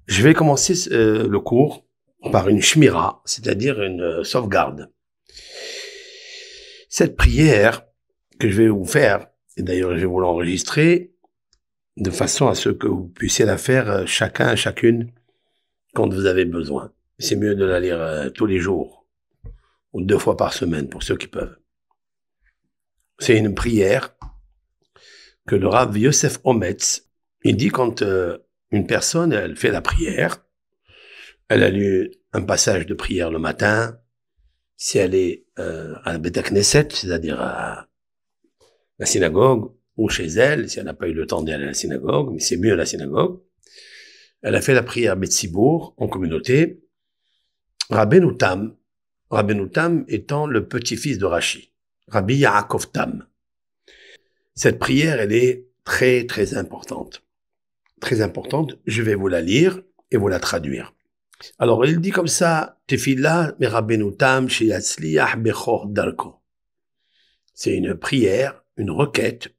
Je vais commencer le cours par une shmira, c'est-à-dire une sauvegarde. Cette prière que je vais vous faire, et d'ailleurs je vais vous l'enregistrer, de façon à ce que vous puissiez la faire chacune, quand vous avez besoin. C'est mieux de la lire tous les jours, ou 2 fois par semaine, pour ceux qui peuvent. C'est une prière que le Rav Yosef Ometz, il dit quand une personne, elle fait la prière, elle a lu un passage de prière le matin, si elle est à la Beth Knesset, c'est-à-dire à la synagogue, ou chez elle, si elle n'a pas eu le temps d'aller à la synagogue, mais c'est mieux à la synagogue, elle a fait la prière Betsibour en communauté, Rabbeinu Tam étant le petit-fils de Rashi, Rabbi Yaakov Tam. Cette prière, elle est très, très importante. Très importante, je vais vous la lire et vous la traduire. Alors, il dit comme ça, Tefillah me Rabbeinu Tam sheyatzliach bechor darko. C'est une prière, une requête,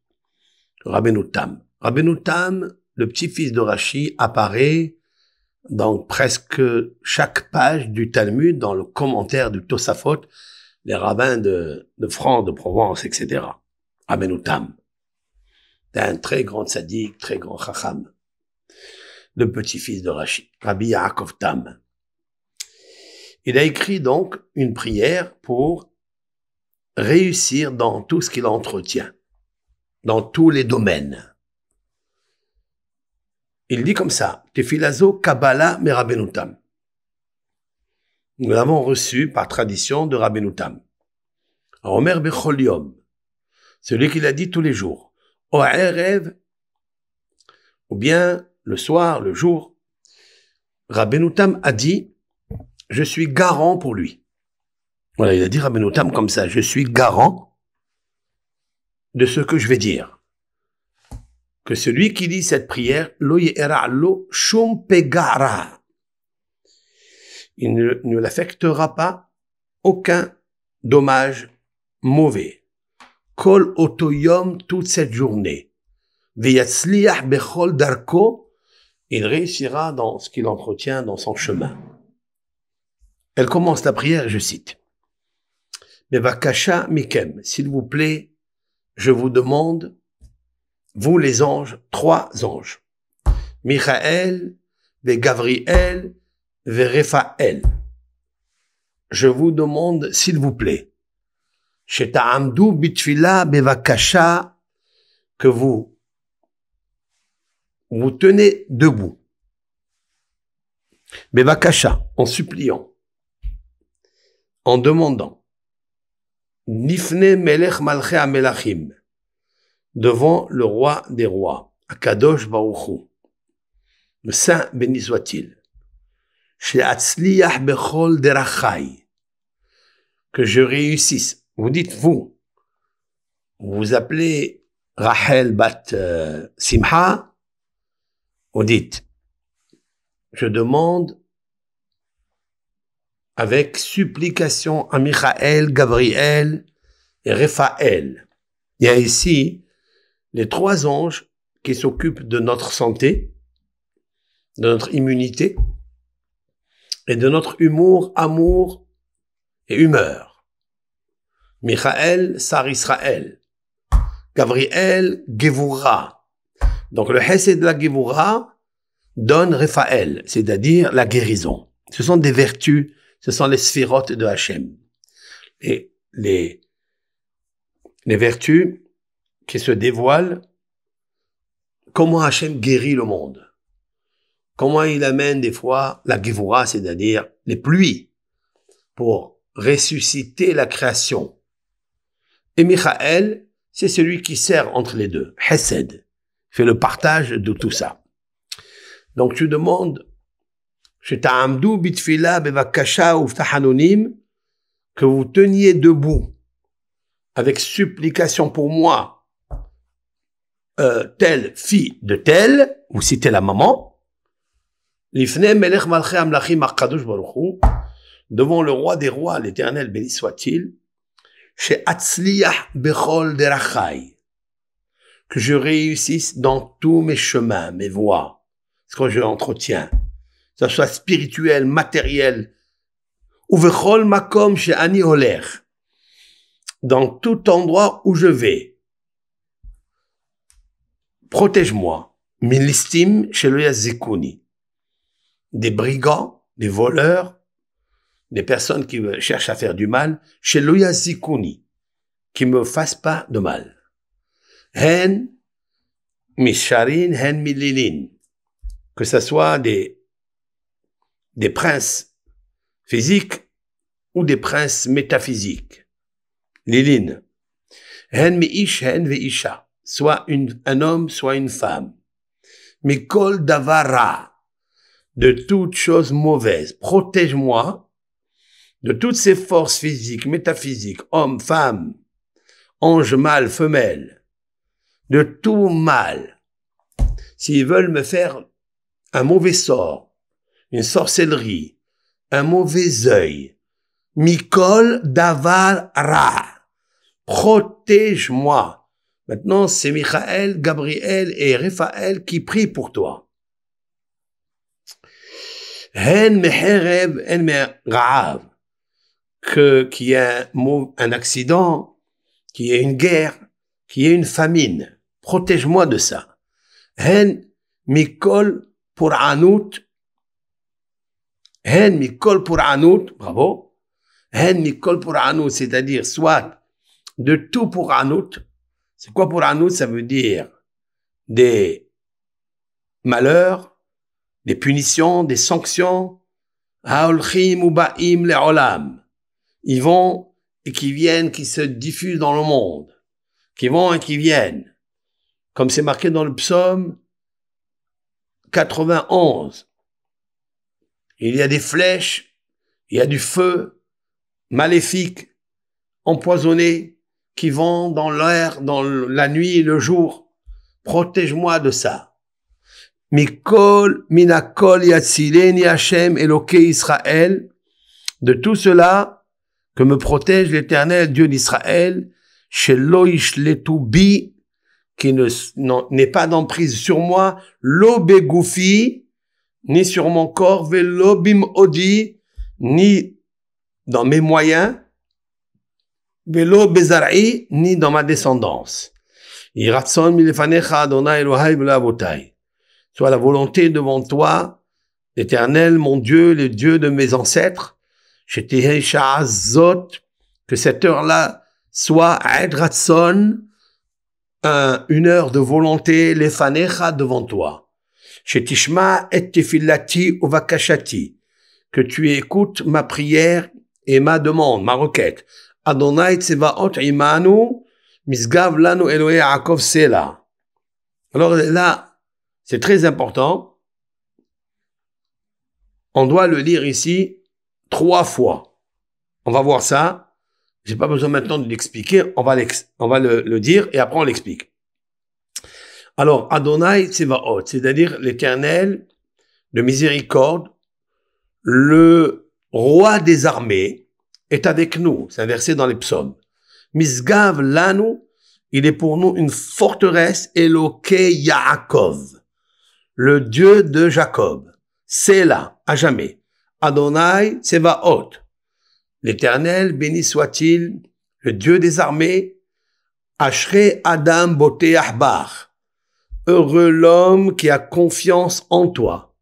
Rabbeinu Tam. Rabbeinu Tam, le petit-fils de Rashi, apparaît dans presque chaque page du Talmud, dans le commentaire du Tosafot, les rabbins de France, de Provence, etc. Rabbeinu Tam. C'est un très grand tzaddik, très grand chacham. Le petit-fils de Rashi, Rabbi Yaakov Tam. Il a écrit donc une prière pour réussir dans tout ce qu'il entretient, dans tous les domaines. Il dit comme ça, Tefilazo Kabbalah me Rabbeinu Tam. Nous l'avons reçu par tradition de Rabbeinu Tam. Omer bechol yom, celui qui l'a dit tous les jours. O erev, ou bien le soir, le jour, Rabbeinu Tam a dit, je suis garant pour lui. Voilà, il a dit Rabbeinu Tam comme ça, je suis garant de ce que je vais dire. Que celui qui dit cette prière, lo ye'era lo shum pegara, il ne l'affectera pas aucun dommage mauvais. Kol otoyom, toute cette journée. Veyatzliach bechol darko, il réussira dans ce qu'il entretient dans son chemin. Elle commence la prière, je cite. Bevakasha mikem, s'il vous plaît, je vous demande, vous les anges, 3 anges. Michael, Gabriel, Raphaël. Je vous demande, s'il vous plaît, Sheta'amdu bitfila bevakasha, que vous tenez debout. Bevakasha, en suppliant, en demandant, Nifne melech malchei amelachim, devant le roi des rois, Akadosh Baruch Hu, le saint béni soit-il, she'atzliach bechol derachai, que je réussisse. Vous dites vous vous appelez Rachel bat Simcha, vous dites, je demande avec supplication à Michael, Gabriel et Raphaël. Il y a ici les 3 anges qui s'occupent de notre santé, de notre immunité et de notre humour, amour et humeur. Michael, Sar Israël. Gabriel, Gevura. Donc le Hesed de la Gevura donne Raphaël, c'est-à-dire la guérison. Ce sont des vertus, ce sont les sphirotes de Hachem. Et les vertus qui se dévoilent, comment Hachem guérit le monde. Comment il amène des fois la Gevura, c'est-à-dire les pluies, pour ressusciter la création. Et Michael, c'est celui qui sert entre les deux. Hesed fait le partage de tout ça. Donc tu demandes, Sheta'amdu bitfila bevakasha uftahanonim, que vous teniez debout avec supplication pour moi, telle fille de telle, vous citez la maman, Lifne melech malchei amlachim akadosh baruch Hu, devant le roi des rois, l'Éternel béni soit-il, she'atzliach bechol derachai, que je réussisse dans tous mes chemins, mes voies, ce que je entretiens. ça soit spirituel, matériel. Uvechol makom she'ani holer. Dans tout endroit où je vais. Protège-moi. Min listim shelo yazikuni. Des brigands, des voleurs, des personnes qui cherchent à faire du mal, shelo yazikuni. Qui me fassent pas de mal. Hen misharin, hen mililin. Que ce soit des princes physiques ou des princes métaphysiques. Lilin. Hen mi'ish, hen ve'isha. Soit un homme, soit une femme. Mikol davara. De toute chose mauvaise. Protège-moi de toutes ces forces physiques, métaphysiques, hommes, femmes, anges, mâles, femelles. De tout mal. S'ils veulent me faire un mauvais sort, une sorcellerie, un mauvais œil, Mikol davar ra. Protège-moi. Maintenant, c'est Michael, Gabriel et Raphaël qui prient pour toi. Hen meherev, hen mera'av. Qu'il y ait un accident, qu'il y ait une guerre, qu'il y ait une famine. Protège-moi de ça. Hen mikol pour anout. Hen mikol pour anout. Bravo. Hen mikol pour anout, c'est-à-dire soit de tout pour anout. C'est quoi pour anout? Ça veut dire des malheurs, des punitions, des sanctions. Haolchim ou ba'im le'olam. Ils vont et qui viennent, qui se diffusent dans le monde. Qui vont et qui viennent. Comme c'est marqué dans le psaume 91. Il y a des flèches, il y a du feu maléfique, empoisonné, qui vont dans l'air, dans la nuit et le jour. Protège-moi de ça. Mikol, minakol, yatzileni Hashem, Eloké Israël. De tout cela, que me protège l'Éternel, Dieu d'Israël, shelo yishletu bi, qui n'est pas d'emprise sur moi, lo begoufi, ni sur mon corps, velo bim odi, ni dans mes moyens, velo bezar'i, ni dans ma descendance. Iratson milefanecha Adonai Elohai velo avotai. Soit la volonté devant toi, l'Éternel, mon Dieu, le Dieu de mes ancêtres, que cette heure-là soit Ratson, une heure de volonté, lefanecha devant toi. Shetishma et tefillati uvakashati, que tu écoutes ma prière et ma demande, ma requête. Adonai tsevaot imanu, misgav lanu Elohei Yaakov Sela. Alors là, c'est très important. On doit le lire ici 3 fois. On va voir ça. J'ai pas besoin maintenant de l'expliquer. On va le dire et après on l'explique. Alors, Adonai Tsevaot, c'est-à-dire l'Éternel de miséricorde, le roi des armées, est avec nous. C'est un verset dans les psaumes. Misgav lanu, il est pour nous une forteresse, Eloké Yaakov, le Dieu de Jacob. C'est là, à jamais. Adonai Tsevaot, l'Éternel, béni soit-il, le Dieu des armées, Ashrei Adam Boteach Bach, heureux l'homme qui a confiance en toi.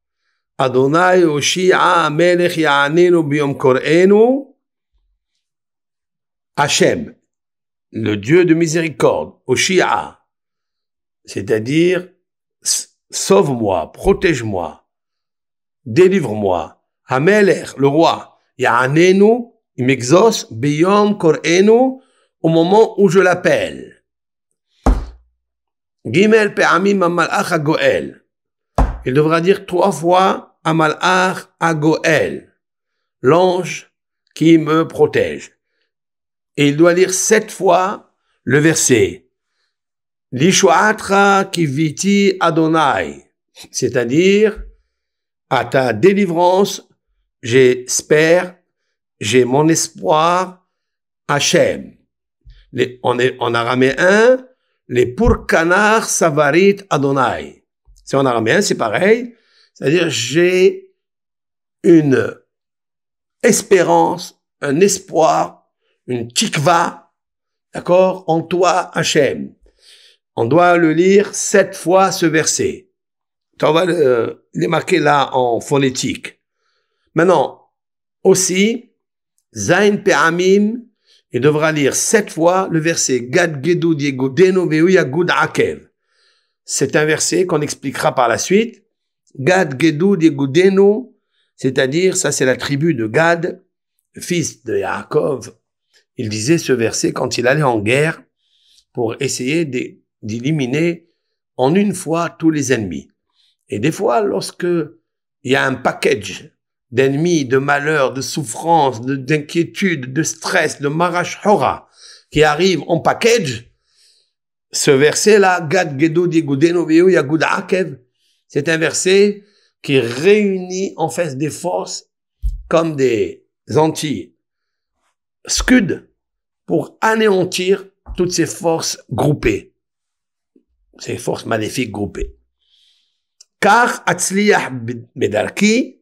Adonai Oshia Melech Ya'anenu Biyom Kor'enu, Hachem, le Dieu de miséricorde, Oshia, c'est-à-dire sauve-moi, protège-moi, délivre-moi. Hamelech, le roi, Ya'anenu, il m'exauce, Biyom Kor'enu, au moment où je l'appelle. Gimel pe'amim amalach agoel. Il devra dire 3 fois amalach agoel, l'ange qui me protège. Et il doit lire 7 fois le verset. Lishuatra kiviti Adonai. C'est-à-dire, à ta délivrance, j'espère, j'ai mon espoir, Hachem. En araméen, les Purkanar Savarit Adonai. C'est en araméen, c'est pareil. C'est-à-dire, j'ai une espérance, un espoir, une tikva, d'accord, en toi, Hachem. On doit le lire 7 fois, ce verset. On va les marquer là en phonétique. Maintenant, aussi, Zain Pe'amim, il devra lire 7 fois le verset Gad Gedud Yegudenu Ve'u Yagud Akev. C'est un verset qu'on expliquera par la suite. Gad Gedud Yegudenu, c'est-à-dire, ça c'est la tribu de Gad, fils de Yaakov. Il disait ce verset quand il allait en guerre pour essayer d'éliminer en une fois tous les ennemis. Et des fois, lorsque il y a un package d'ennemis, de malheurs, de souffrances, d'inquiétudes, de stress, de marash hora qui arrive en package, ce verset-là, Gad Gedud Yegudenu Ve'u Yagud Akev, c'est un verset qui réunit en fait des forces comme des anti-scuds pour anéantir toutes ces forces groupées, ces forces maléfiques groupées. Car atzliyah bedarki,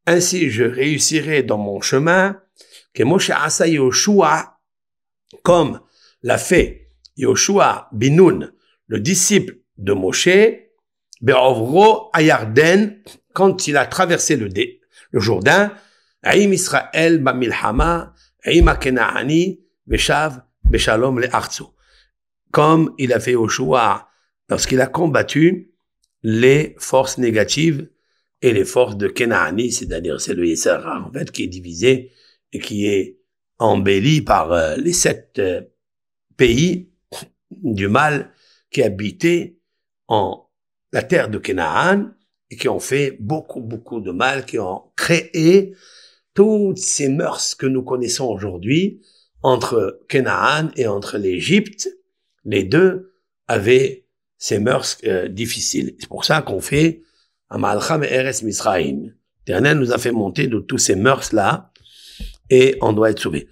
ainsi je réussirai dans mon chemin, que Moshe asa Yoshua, comme l'a fait Yoshua Binoun, le disciple de Moshe, be'ovro ayarden, quand il a traversé le Jourdain, Aïm Israël bamilhama, Aïm Kenaani, beshav, beshalom le artsu. Comme il a fait Yoshua lorsqu'il a combattu les forces négatives et les forces de Kenaani, c'est-à-dire c'est le Yesara, en fait, qui est divisé et qui est embelli par les 7 pays du mal qui habitaient en la terre de Canaan et qui ont fait beaucoup de mal, qui ont créé toutes ces mœurs que nous connaissons aujourd'hui entre Canaan et entre l'Égypte. Les deux avaient ces mœurs difficiles. C'est pour ça qu'on fait Amalcham Eretz Misraïm. L'Éternel nous a fait monter de tous ces mœurs-là et on doit être sauvé.